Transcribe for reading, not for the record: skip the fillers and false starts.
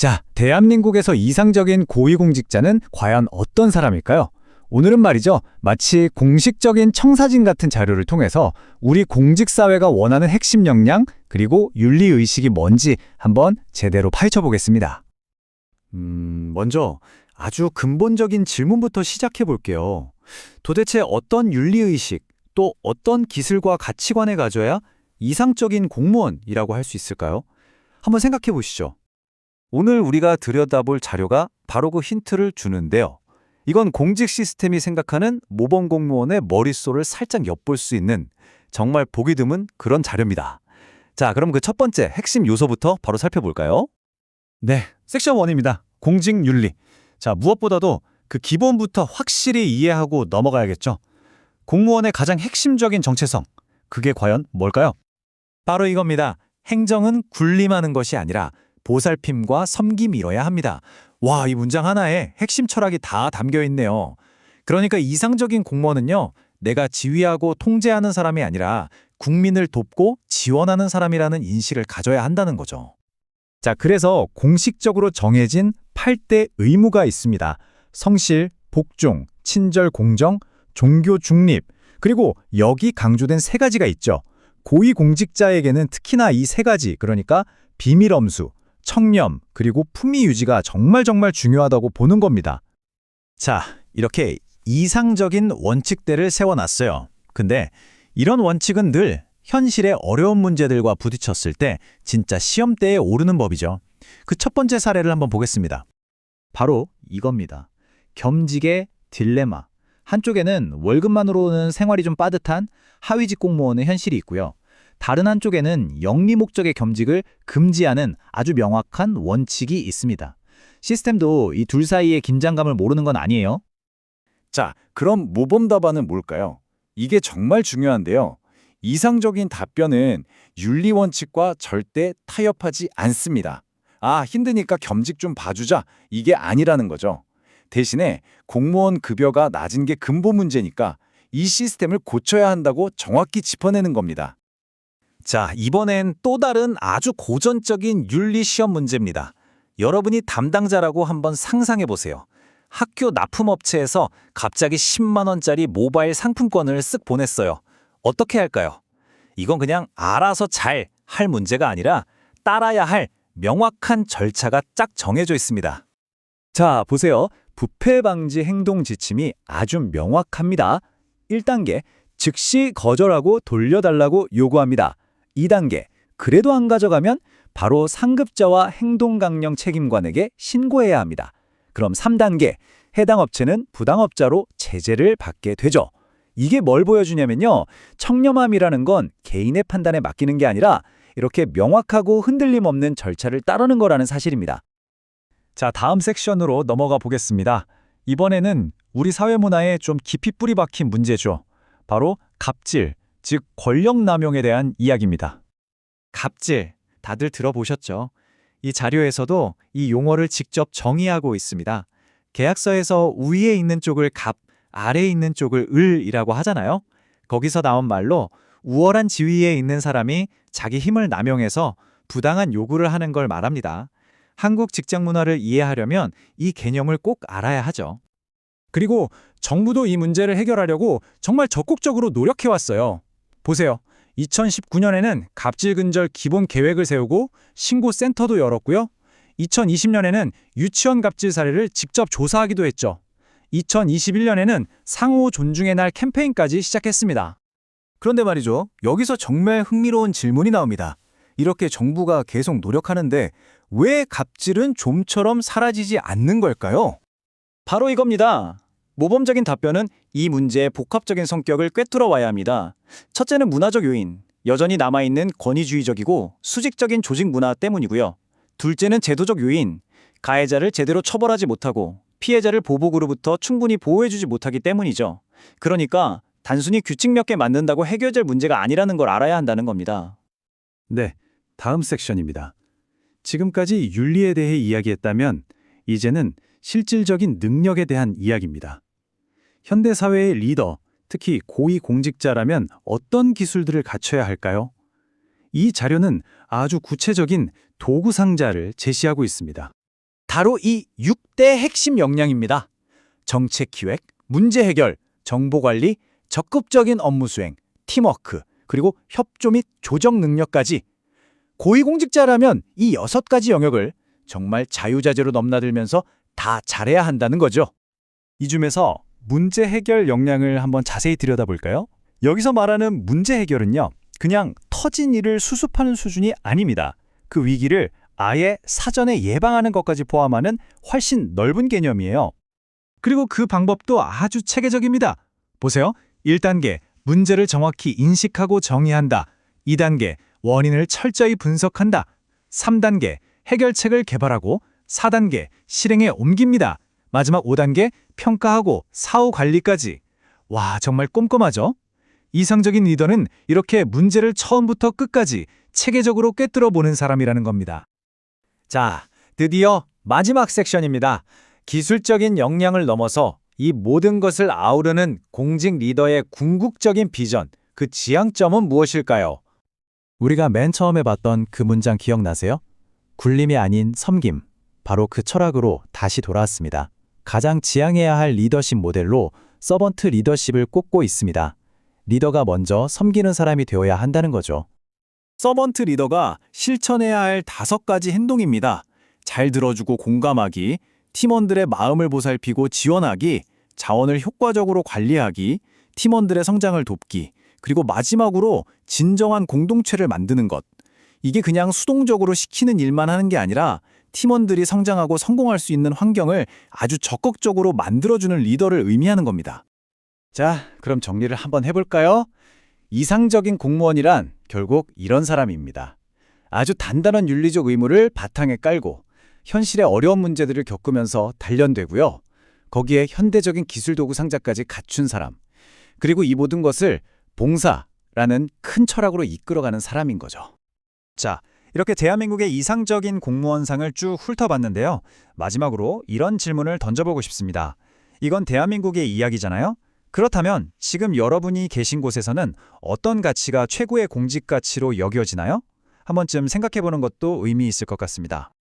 자, 대한민국에서 이상적인 고위공직자는 과연 어떤 사람일까요? 오늘은 말이죠. 마치 공식적인 청사진 같은 자료를 통해서 우리 공직사회가 원하는 핵심 역량 그리고 윤리의식이 뭔지 한번 제대로 파헤쳐 보겠습니다. 먼저 아주 근본적인 질문부터 시작해 볼게요. 도대체 어떤 윤리의식, 또 어떤 기술과 가치관을 가져야 이상적인 공무원이라고 할 수 있을까요? 한번 생각해 보시죠. 오늘 우리가 들여다볼 자료가 바로 그 힌트를 주는데요. 이건 공직 시스템이 생각하는 모범 공무원의 머릿속을 살짝 엿볼 수 있는 정말 보기 드문 그런 자료입니다. 자, 그럼 그 첫 번째 핵심 요소부터 바로 살펴볼까요? 네, 섹션 1입니다. 공직윤리. 자, 무엇보다도 그 기본부터 확실히 이해하고 넘어가야겠죠. 공무원의 가장 핵심적인 정체성. 그게 과연 뭘까요? 바로 이겁니다. 행정은 군림하는 것이 아니라 보살핌과 섬김이어야 합니다. 와, 이 문장 하나에 핵심 철학이 다 담겨 있네요. 그러니까 이상적인 공무원은요, 내가 지휘하고 통제하는 사람이 아니라 국민을 돕고 지원하는 사람이라는 인식을 가져야 한다는 거죠. 자, 그래서 공식적으로 정해진 8대 의무가 있습니다. 성실, 복종, 친절, 공정, 종교 중립, 그리고 여기 강조된 세 가지가 있죠. 고위공직자에게는 특히나 이 세 가지, 그러니까 비밀 엄수, 청렴, 그리고 품위 유지가 정말 중요하다고 보는 겁니다. 자, 이렇게 이상적인 원칙들을 세워놨어요. 근데 이런 원칙은 늘 현실의 어려운 문제들과 부딪혔을 때 진짜 시험대에 오르는 법이죠. 그 첫 번째 사례를 한번 보겠습니다. 바로 이겁니다. 겸직의 딜레마. 한쪽에는 월급만으로는 생활이 좀 빠듯한 하위직 공무원의 현실이 있고요. 다른 한쪽에는 영리 목적의 겸직을 금지하는 아주 명확한 원칙이 있습니다. 시스템도 이 둘 사이의 긴장감을 모르는 건 아니에요. 자, 그럼 모범 답안은 뭘까요? 이게 정말 중요한데요. 이상적인 답변은 윤리 원칙과 절대 타협하지 않습니다. 아, 힘드니까 겸직 좀 봐주자. 이게 아니라는 거죠. 대신에 공무원 급여가 낮은 게 근본 문제니까 이 시스템을 고쳐야 한다고 정확히 짚어내는 겁니다. 자, 이번엔 또 다른 아주 고전적인 윤리 시험 문제입니다. 여러분이 담당자라고 한번 상상해 보세요. 학교 납품업체에서 갑자기 10만 원짜리 모바일 상품권을 쓱 보냈어요. 어떻게 할까요? 이건 그냥 알아서 잘 할 문제가 아니라 따라야 할 명확한 절차가 쫙 정해져 있습니다. 자, 보세요. 부패 방지 행동 지침이 아주 명확합니다. 1단계, 즉시 거절하고 돌려달라고 요구합니다. 2단계, 그래도 안 가져가면 바로 상급자와 행동강령 책임관에게 신고해야 합니다. 그럼 3단계, 해당 업체는 부당업자로 제재를 받게 되죠. 이게 뭘 보여주냐면요. 청렴함이라는 건 개인의 판단에 맡기는 게 아니라 이렇게 명확하고 흔들림 없는 절차를 따르는 거라는 사실입니다. 자, 다음 섹션으로 넘어가 보겠습니다. 이번에는 우리 사회 문화에 좀 깊이 뿌리 박힌 문제죠. 바로 갑질, 즉 권력 남용에 대한 이야기입니다. 갑질, 다들 들어보셨죠? 이 자료에서도 이 용어를 직접 정의하고 있습니다. 계약서에서 위에 있는 쪽을 갑, 아래에 있는 쪽을 을이라고 하잖아요. 거기서 나온 말로 우월한 지위에 있는 사람이 자기 힘을 남용해서 부당한 요구를 하는 걸 말합니다. 한국 직장 문화를 이해하려면 이 개념을 꼭 알아야 하죠. 그리고 정부도 이 문제를 해결하려고 정말 적극적으로 노력해왔어요. 보세요. 2019년에는 갑질 근절 기본 계획을 세우고 신고센터도 열었고요. 2020년에는 유치원 갑질 사례를 직접 조사하기도 했죠. 2021년에는 상호 존중의 날 캠페인까지 시작했습니다. 그런데 말이죠. 여기서 정말 흥미로운 질문이 나옵니다. 이렇게 정부가 계속 노력하는데 왜 갑질은 좀처럼 사라지지 않는 걸까요? 바로 이겁니다. 모범적인 답변은 이 문제의 복합적인 성격을 꿰뚫어 와야 합니다. 첫째는 문화적 요인, 여전히 남아있는 권위주의적이고 수직적인 조직 문화 때문이고요. 둘째는 제도적 요인, 가해자를 제대로 처벌하지 못하고 피해자를 보복으로부터 충분히 보호해주지 못하기 때문이죠. 그러니까 단순히 규칙 몇 개 만든다고 해결될 문제가 아니라는 걸 알아야 한다는 겁니다. 네, 다음 섹션입니다. 지금까지 윤리에 대해 이야기했다면 이제는 실질적인 능력에 대한 이야기입니다. 현대 사회의 리더, 특히 고위공직자라면 어떤 기술들을 갖춰야 할까요? 이 자료는 아주 구체적인 도구 상자를 제시하고 있습니다. 바로 이 6대 핵심 역량입니다. 정책 기획, 문제 해결, 정보 관리, 적극적인 업무 수행, 팀워크, 그리고 협조 및 조정 능력까지. 고위공직자라면 이 6가지 영역을 정말 자유자재로 넘나들면서 다 잘해야 한다는 거죠. 이 중에서 문제 해결 역량을 한번 자세히 들여다볼까요? 여기서 말하는 문제 해결은요, 그냥 터진 일을 수습하는 수준이 아닙니다. 그 위기를 아예 사전에 예방하는 것까지 포함하는 훨씬 넓은 개념이에요. 그리고 그 방법도 아주 체계적입니다. 보세요. 1단계, 문제를 정확히 인식하고 정의한다. 2단계, 원인을 철저히 분석한다. 3단계, 해결책을 개발하고 4단계, 실행에 옮깁니다. 마지막 5단계, 평가하고 사후 관리까지. 와, 정말 꼼꼼하죠? 이상적인 리더는 이렇게 문제를 처음부터 끝까지 체계적으로 꿰뚫어 보는 사람이라는 겁니다. 자, 드디어 마지막 섹션입니다. 기술적인 역량을 넘어서 이 모든 것을 아우르는 공직 리더의 궁극적인 비전, 그 지향점은 무엇일까요? 우리가 맨 처음에 봤던 그 문장 기억나세요? 굴림이 아닌 섬김. 바로 그 철학으로 다시 돌아왔습니다. 가장 지향해야 할 리더십 모델로 서번트 리더십을 꼽고 있습니다. 리더가 먼저 섬기는 사람이 되어야 한다는 거죠. 서번트 리더가 실천해야 할 5가지 행동입니다. 잘 들어주고 공감하기, 팀원들의 마음을 보살피고 지원하기, 자원을 효과적으로 관리하기, 팀원들의 성장을 돕기, 그리고 마지막으로 진정한 공동체를 만드는 것. 이게 그냥 수동적으로 시키는 일만 하는 게 아니라 팀원들이 성장하고 성공할 수 있는 환경을 아주 적극적으로 만들어주는 리더를 의미하는 겁니다. 자, 그럼 정리를 한번 해볼까요? 이상적인 공무원이란 결국 이런 사람입니다. 아주 단단한 윤리적 의무를 바탕에 깔고 현실의 어려운 문제들을 겪으면서 단련되고요. 거기에 현대적인 기술 도구 상자까지 갖춘 사람. 그리고 이 모든 것을 봉사라는 큰 철학으로 이끌어가는 사람인 거죠. 자, 이렇게 대한민국의 이상적인 공무원상을 쭉 훑어봤는데요. 마지막으로 이런 질문을 던져보고 싶습니다. 이건 대한민국의 이야기잖아요? 그렇다면 지금 여러분이 계신 곳에서는 어떤 가치가 최고의 공직 가치로 여겨지나요? 한 번쯤 생각해보는 것도 의미 있을 것 같습니다.